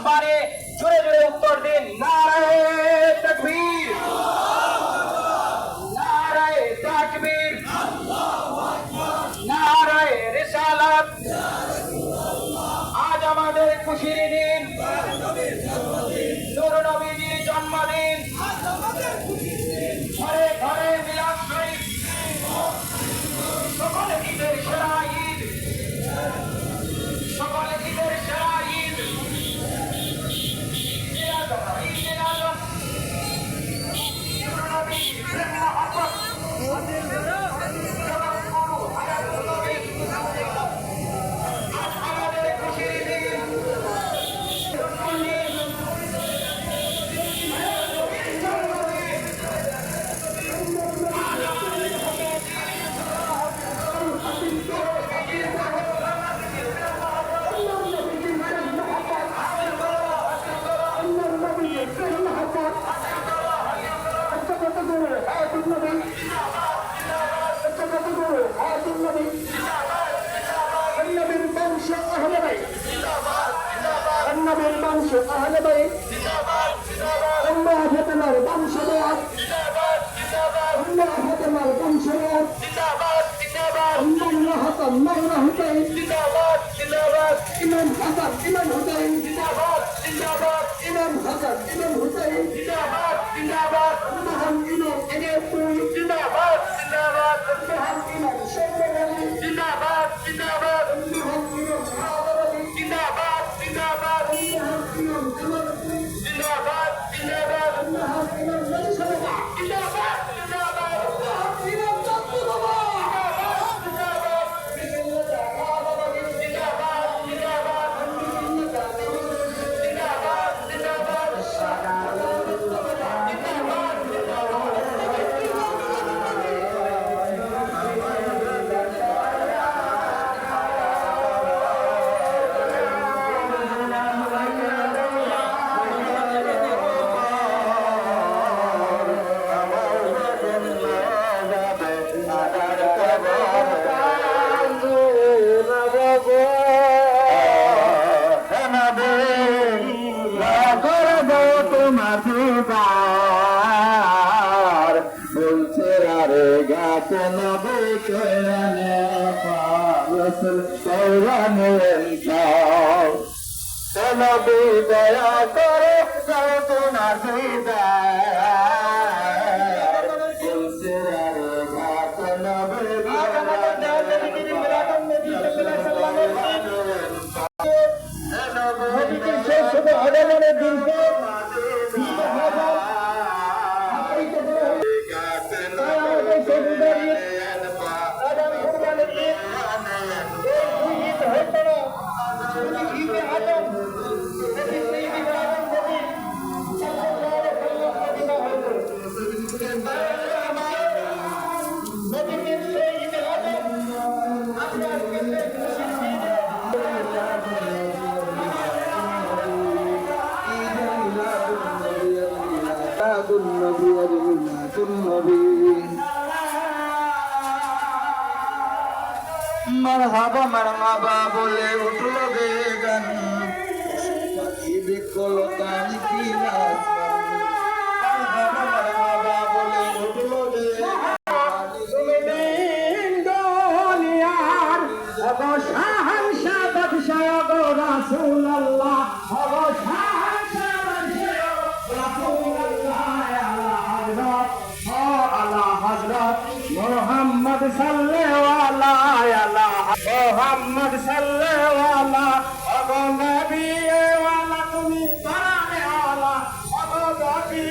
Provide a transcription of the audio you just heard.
আসমানে জোরে জোরে উত্তর দিন, নারায়ে তাকবীর, নারায়ে তাকবীর, নারায়ে রিসালাত। আজ আমাদের খুশির দিন, নূর নবীজির জন্মদিন। ঘরে ঘরে মিলাদ শরীফ, সকলে ঈদের সেরা ঈদ, সকলে ঈদের সেরা ঈদ। ঈদের আজম নূর নবীজির প্রেম মহব্বত আজ আমাদের খুশির দিন। النبي بنش أهل بيت الله فتنا بنش بيت الله فتنا بنش بيت الله فتنا هتين إمام حسن إمام هتين إمام حسن إمام هتين إمام إمام أجيبوي إمام إمام شمرلي إمام إمام حاضرلي বলছে আরে গাতে নবে কইরানে পারসল কইরানে নবী দয়া করে তোমার হৃদয় বলছে আরে গাতে নবে মারহাবা মারহাবা বলে উঠল বেগান বিকল কান কি নাচ মারহাবা মারহাবা বলে উঠল বেগান অবসান শাবাদ শাহ রাসূলুল্লাহ অবসান শাবাদ রাসূলুল্লাহ আলা হযরত মুহাম্মদ সাল্লাল্লাহু আলা মুহাম্মদ সাল্লাল্লাহু আলা নবী ওয়ালা তুমি বারানে আলা নবী